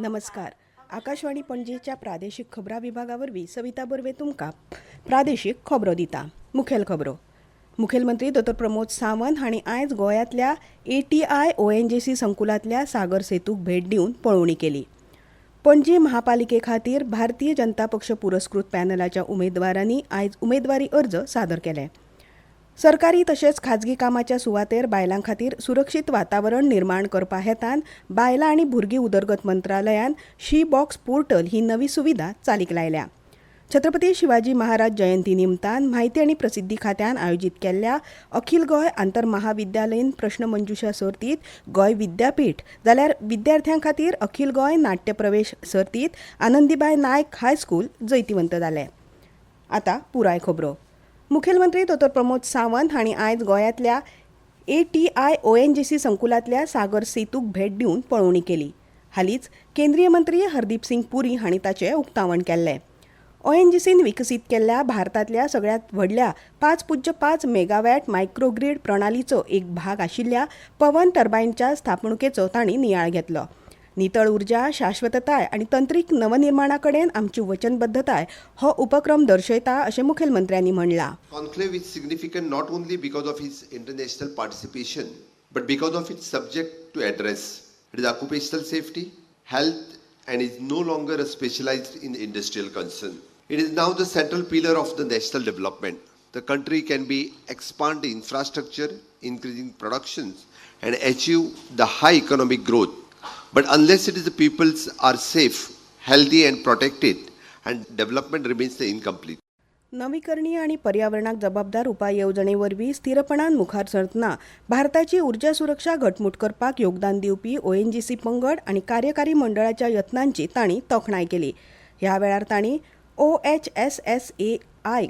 नमस्कार. आकाशवाणी पणजेच्या प्रादेशिक खबरां विभागावरवीं सविता बर्वे तुमकां प्रादेशीक खबरो दिता. मुखेल खबरो. मुखेलमंत्री डॉ. प्रमोद सावंत हांणी आयज गोंयांतल्या ATI ONGC संकुलांतल्या सागर सेतूक भेट दिवन पळोवणी केली. पणजी महापालिके खातीर भारतीय जनता पक्ष पुरस्कृत पॅनलाच्या उमेदवारांनी आयज उमेदवारी अर्ज सादर केले. सरकारी तशेंच खाजगी कामाच्या सुवातेर बायलां खातीर सुरक्षीत वातावरण निर्माण करपा हेतान बायलां आनी भुरगीं उदरगत मंत्रालयान शी बॉक्स पोर्टल ही नवी सुविधा चालीक लायल्या. छत्रपती शिवाजी महाराज जयंती निमतान माहिती आनी प्रसिद्धी खात्यान आयोजीत केल्ल्या अखिल गोंय आंतरमहाविद्यालयीन प्रश्नमंजुषा सर्तीत गोंय विद्यापीठ जाल्यार विद्यार्थ्यां खातीर अखिल गोंय नाट्य प्रवेश सर्तीत आनंदीबाई नायक हायस्कूल जैतिवंत जाले. आतां पुराय खबरो. मुखेलमंत्री डॉ. प्रमोद सावंत हांणी आयज गोंयांतल्या ATI ONGC संकुलांतल्या सागर सेतूक भेट दिवन पळोवणी केली. हालींच केंद्रीय मंत्री हरदीप सिंग पुरी हांणी ताचें उक्तावण केल्लें. ONGCन विकसीत केल्ल्या भारतांतल्या सगळ्यांत व्हडल्या 5.5 मेगावॅट मायक्रोग्रीड प्रणालीचो एक भाग आशिल्ल्या पवन टर्बायनच्या स्थापणुकेचो तांणी नियाळ घेतलो. नितळ उर्जा, शाश्वतताय आनी तंत्रीक नवनिर्माणा कडेन आमची वचनबद्धताय हो उपक्रम दर्शयता अशें मुखेलमंत्र्यांनी म्हणलां. Conclave is significant not only because of its international participation, but because of its subject to address. It is occupational safety, health, and is no longer specialized in industrial concern. It is now the central pillar of the national development. The country can be expand infrastructure, increasing productions, and achieve the high economic growth. But unless it is the peoples are safe, healthy and protected, and development remains incomplete. नवीकरणीय आणि पर्यावरणाक जबाबदार उपाय येवजणे वरवीं स्थिरपणान मुखार सरतना भारताची उर्जा सुरक्षा घटमूट करपाक योगदान दिवपी ONGC पंगड आणि कार्यकारी मंडळाच्या यत्नांची तांणी तोखणाय केली. ह्या वेळार तांणी OHSSAI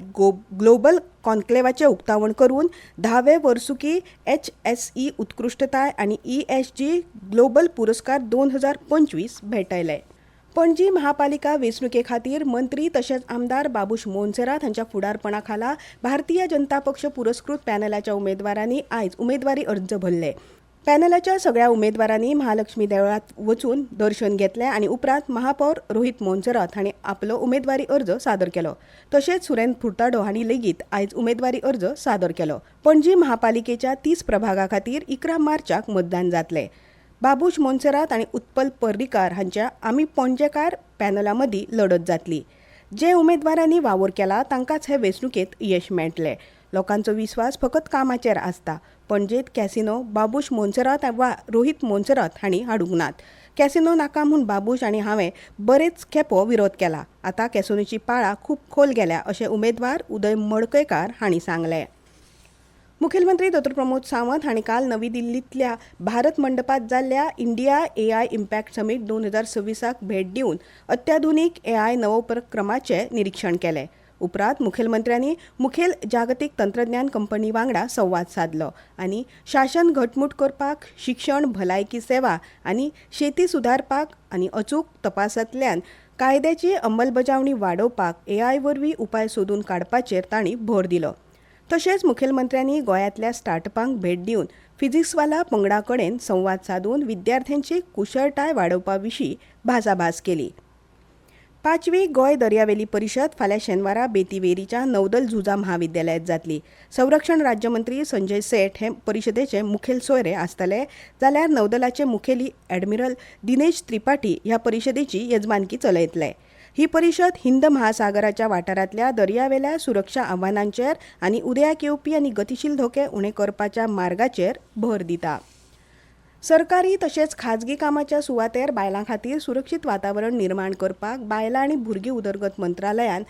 ग्लोबल कॉन्क्लेवाचें उक्तावण करून 10वे वर्सुकी HSE उत्कृश्टताय आनी ESG ग्लोबल पुरस्कार 2025 भेटयले. पणजी महापालिका वेंचणुके खातीर मंत्री तशेंच आमदार बाबूश मोन्सेरात हांच्या फुडारपणा खाला भारतीय जनता पक्ष पुरस्कृत पॅनलाच्या उमेदवारांनी आयज उमेदवारी अर्ज भरले. पॅनलाच्या सगळ्या उमेदवारांनी महालक्ष्मी देवळात वचून दर्शन घेतलें आनी उपरांत महापौर रोहित मोन्सेरात हांणी आपलो उमेदवारी अर्ज सादर केलो. तशेंच सुरेंद्र फुर्ताडो हांणी लेगीत आयज उमेदवारी अर्ज सादर केलो. पणजी महापालिकेच्या 30 प्रभागा खातीर 11 मार्चाक मतदान जातलें. बाबूश मोन्सेरात आनी उत्पल पर्रीकार हांच्या आमी पणजेकार पॅनला मदीं लडत जातली. जे उमेदवारांनी वावर केला तांकांच हे वेंचणुकेंत यश मेळटलें. लोकांचो विस्वास फकत कामाचेर आसता. पणजेंत कॅसिनो बाबूश मोन्सेरात वा रोहित मोन्सेरात हांणी हाडूंक नात. कॅसिनो नाका म्हूण बाबूश आनी हांवें बरेच खेपो विरोध केला. आतां कॅसिनोची पाळा खूब खोल गेल्या अशें उमेदवार उदय मडकयकार हांणी सांगलें. मुखेलमंत्री डॉ. प्रमोद सावंत हांणी काल नवी दिल्लींतल्या भारत मंडपात जाल्ल्या इंडिया AI इम्पॅक्ट समीट 2026 भेट दिवन अत्याधुनीक AI नवोपक्रमाचें निरीक्षण केलें. उपरांत मुखेलमंत्र्यांनी मुखेल जागतीक तंत्रज्ञान कंपनी वांगडा संवाद साधलो आनी शासन घटमूट करपाक, शिक्षण, भलायकी सेवा आनी शेती सुदारपाक आनी अचूक तपासांतल्यान कायद्याची अंमलबजावणी वाडोवपाक AI वरवीं उपाय सोदून काडपाचेर तांणी भर दिलो. तशेंच मुखेलमंत्र्यांनी गोंयांतल्या स्टार्टअपांक भेट दिवन फिजिक्सवाला पंगडा कडेन संवाद साधून विद्यार्थ्यांची कुशळटाय वाडोवपा विशीं भासाभास केली. 5वी गोंय दर्यावेली परिशद फाल्यां शेनवारा बेतीवेरीच्या नौदल झुजा महाविद्यालयात जातली. संरक्षण राज्यमंत्री संजय सेठ हे परिशदेचे मुखेल सोयरे आसतले जाल्यार नौदलाचे मुखेली ॲडमिरल दिनेश त्रिपाठी ह्या परिशदेची येजमानकी चलयतले. ही परिशद हिंद महासागराच्या वाठारांतल्या दर्यावेल्या सुरक्षा आव्हानांचेर आनी उदयाक येवपी आनी गतीशील धोके उणे करपाच्या मार्गाचेर भर दिता. सरकारी तशेंच खाजगी कामाच्या सुवातेर बायलां खातीर सुरक्षीत वातावरण निर्माण करपाक बायलां आनी भुरगीं उदरगत मंत्रालयान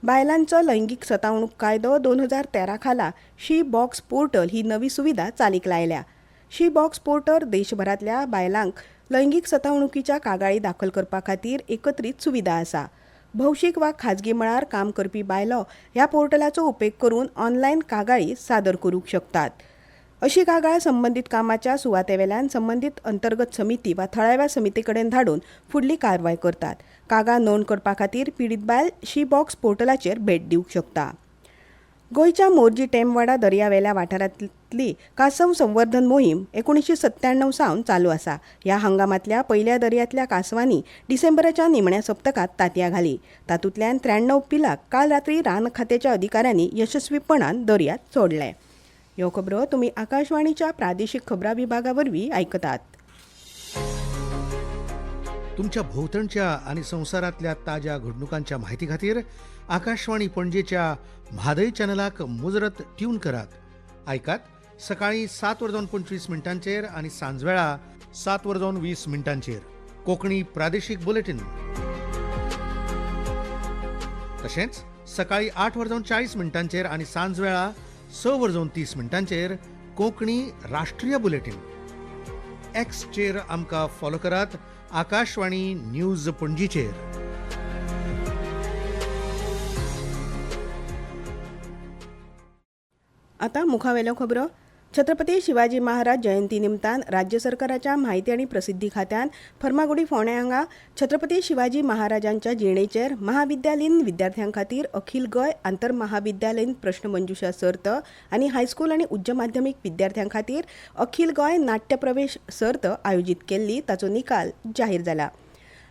बायलांचो लैंगीक सतावणूक कायदो 2013 खाला शी बॉक्स पोर्टल ही नवी सुविधा चालीक लायल्या. शी बॉक्स पोर्टल देशभरांतल्या बायलांक लैंगीक सतावणुकीच्या कागाळी दाखल करपा खातीर एकत्रीत सुविधा आसा. भौशीक वा खाजगी मळार काम करपी बायलो ह्या पोर्टलाचो उपेग करून ऑनलायन कागाळी सादर करूंक शकतात. अशी कागाळ संबंदीत कामाच्या सुवातेवेल्यान संबंदीत अंतर्गत समिती वा थळाव्या समिती कडेन धाडून फुडली कारवाय करतात. कागाळ नोंद करपा खातीर पीडित बायल शी बॉक्स पोर्टलाचेर भेट दिवंक शकता. गोंयच्या मोरजी टेमवाडा दर्यावेल्या वाठारांतली कासव संवर्धन मोहीम 1997 सावन चालू आसा. ह्या हंगामातल्या पयल्या दर्यांतल्या कासवांनी डिसेंबराच्या निमण्या सप्तकात तांतयां घाली. तातूंतल्यान 93 पिलाक काल रात्री रान खात्याच्या अधिकाऱ्यांनी यशस्वीपणान दर्यांत सोडले. ह्यो खबरो तुमी आकाशवाणीच्या प्रादेशीक खबरां विभागावरवीं आयकतात. तुमच्या भोवतणच्या आणि संवसारांतल्या ताज्या घडणुकांच्या म्हायती खातीर आकाशवाणी पणजेच्या म्हादय चॅनलाक मुजरत ट्यून करात. आयकात सकाळी 7:25 आणि सांजवेळा 7:20 कोंकणी प्रादेशीक बुलेटिन. तशेंच सकाळी 8:40 आणि सांजवेळा 6:30 कोंकणी राष्ट्रीय बुलेटिन. एक्सचेर आमकां फॉलो करात, आकाशवाणी न्यूज पणजीचेर. आता मुखावेल्यो खबरो. छत्रपती शिवाजी महाराज जयंती निमतान राज्य सरकाराच्या माहिती आणि प्रसिद्धी खात्यान फर्मागुडी फोंडे हांगा छत्रपती शिवाजी महाराजांच्या जिणेचेर महाविद्यालयीन विद्यार्थ्यां खातीर अखिल गोंय आंतरमहाविद्यालयीन प्रश्नमंजुषा सर्त आनी हायस्कूल आनी उच्च माध्यमीक विद्यार्थ्यां खातीर अखिल गोंय नाट्य प्रवेश सर्त आयोजीत केल्ली, ताचो निकाल जाहीर जाला.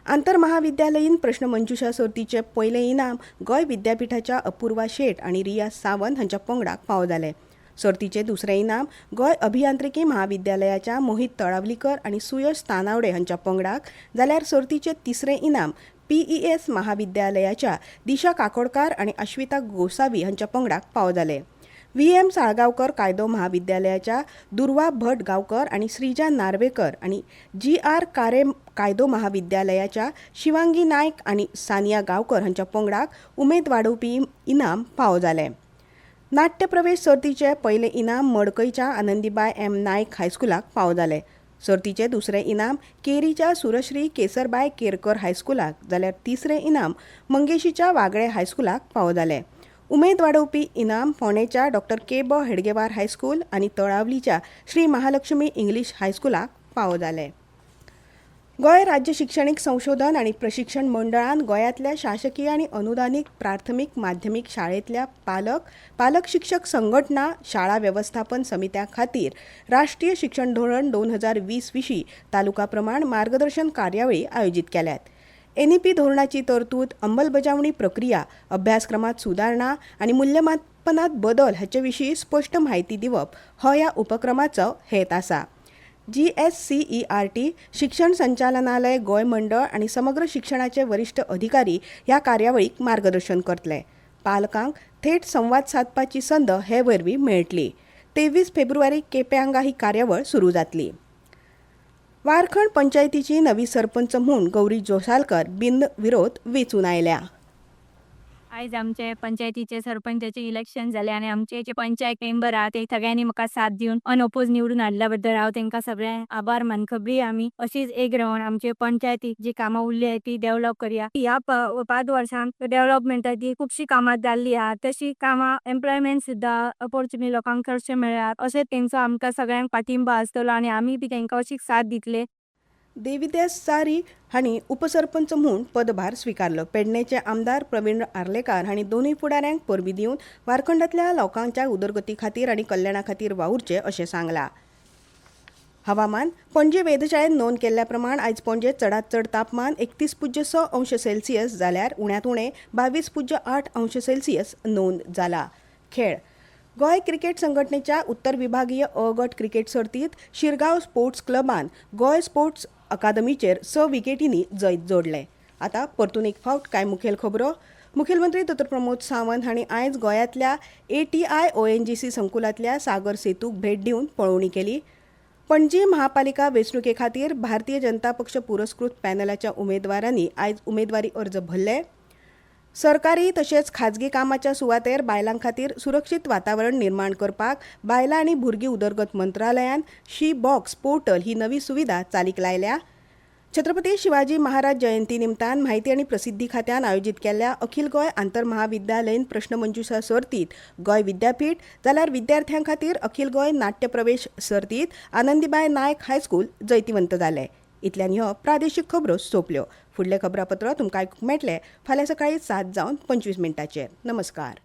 आंतरमहाविद्यालयीन प्रश्नमंजुषा सर्तीचे पयले इनाम गोंय विद्यापीठाच्या अपूर्वा शेट आनी रिया सावंत हांच्या पंगडाक फावो जालें. सर्तीचे दुसरे इनाम गोंय अभियांत्रिकी महाविद्यालयाच्या मोहित तळावलीकर आनी सुयश तानावडे हांच्या पंगडाक, जाल्यार सर्तीचे तिसरे इनाम PES महाविद्यालयाच्या दिशा काकोडकार आनी अश्विता गोसावी हांच्या पंगडाक फावो जालें. VM साळगांवकर कायदो महाविद्यालयाच्या दुर्वा भट गांवकर आनी श्रीजा नार्वेकर आनी GR कारे कायदो महाविद्यालयाच्या शिवांगी नायक आनी सानिया गांवकर हांच्या पंगडाक उमेद वाडोवपी इनाम फावो जालें. नाट्य प्रवेश सर्तीचे पयले इनाम मडकयच्या आनंदीबाय M नायक हायस्कुलाक फावो जालें. सर्तीचे दुसरे इनाम केरीच्या सुरश्री केसरबाय केरकर हायस्कुलाक, जाल्यार तिसरे इनाम मंगेशीच्या वागळे हायस्कुलाक फावो जालें. उमेद वाडोवपी इनाम फोंडेच्या डॉ K. हेडगेवार हायस्कूल आनी तळावलीच्या श्री महालक्ष्मी इंग्लीश हायस्कुलाक फावो जालें. गोंय राज्य शिक्षणीक संशोधन आनी प्रशिक्षण मंडळान गोंयांतल्या शासकीय आनी अनुदानीत प्राथमीक माध्यमीक शाळेंतल्या पालक शिक्षक संघटना शाळा वेवस्थापन समित्यां खातीर राष्ट्रीय शिक्षण धोरण 2020 विशीं तालुका प्रमाण मार्गदर्शन कार्यावळी आयोजीत केल्यात. NEP धोरणाची तरतूद, अंमलबजावणी प्रक्रिया, अभ्यासक्रमात सुदारणा आनी मूल्यमापनात बदल हाचे विशीं स्पश्ट म्हायती दिवप हो ह्या उपक्रमाचो हेत आसा. GSCERT, शिक्षण संचालनालय गोंय मंडळ आनी समग्र शिक्षणाचे वरिश्ठ अधिकारी ह्या कार्यावळीक मार्गदर्शन करतले. पालकांक थेट संवाद साधपाची संद हे वरवीं मेळटली. 23 फेब्रुवारीक केपें हांगा ही कार्यावळ सुरू जातली. वारखंड पंचायतीची नवी सरपंच म्हूण गौरी जोशालकर बिनविरोध वेंचून आयल्या. आयज आमचे पंचायतीचे सरपंचाचे इलेक्शन जाले आनी आमचे जे पंचायत मेंबर आहा ते सगळ्यांनी म्हाका साथ दिवन अनओपोज निवडून हाडल्या बद्दल हांव तांकां सगळ्यांक आभार मानकबी. आमी अशीच एक रावन आमचे पंचायतीक जी कामां उरली आहा ती डेव्हलप करया. ह्या 5 वर्सांत डेव्हलपमेंटाची खुबशी कामां जाल्ली आहा. तशी कामां एम्प्लॉयमेंट सुद्दां अपॉर्च्युनिटी लोकांक चडशे मेळ्ळ्यात. अशें तेंचो आमकां सगळ्यांक पाठिंबा आसतलो आनी आमी बी तांकां अशीच साथ दितले. देविदास सारी हांणी उपसरपंच म्हूण पदभार स्विकारलो. पेडणेचे आमदार प्रवीण आर्लेकार हांणी दोनूय फुडाऱ्यांक परबी दिवन वारखंडांतल्या लोकांच्या उदरगती खातीर आनी कल्याणा खातीर वावुरचे अशें सांगलां. हवामान. पणजे वेधशाळेन नोंद केल्ल्या प्रमाण आयज पणजेत चडांत चड तापमान 31.6 अंश सेल्सियस जाल्यार उण्यात उणें 22.8 अंश सेल्सियस नोंद जाला. खेळ. गोंय क्रिकेट संघटनेच्या उत्तर विभागीय अ गट क्रिकेट सर्तीत शिरगांव स्पोर्ट्स क्लबान गोंय स्पोर्ट्स अकादमीचेर 6 विकेटींनी जैत जोडलें. आतां परतून एक फावट कांय मुखेल खबरो. मुखेलमंत्री डॉ प्रमोद सावंत हांणी आयज गोंयांतल्या ATI ONGC संकुलांतल्या सागर सेतूक भेट दिवन पळोवणी केली. पणजी महापालिका वेंचणुके खातीर भारतीय जनता पक्ष पुरस्कृत पॅनलाच्या उमेदवारांनी आयज उमेदवारी अर्ज भरले. सरकारी तशेंच खाजगी कामाच्या सुवातेर बायलां खातीर सुरक्षीत वातावरण निर्माण करपाक बायलां आनी भुरगीं उदरगत मंत्रालयान शी बॉक्स पोर्टल ही नवी सुविधा चालीक लायल्या. छत्रपती शिवाजी महाराज जयंती निमतान माहिती आनी प्रसिद्धी खात्यान आयोजीत केल्ल्या अखिल गोंय आंतरमहाविद्यालयीन प्रश्नमंजुषा सर्तीत गोंय विद्यापीठ, जाल्यार विद्यार्थ्यां खातीर अखिल गोंय नाट्य प्रवेश सर्तीत आनंदीबाय नायक हायस्कूल जैतिवंत जाले. इतल्यान ह्यो प्रादेशीक खबरो सोंपल्यो. फुडले खबरापत्र तुमकां आयकूंक मेळटले फाल्यां सकाळी 7:25 नमस्कार.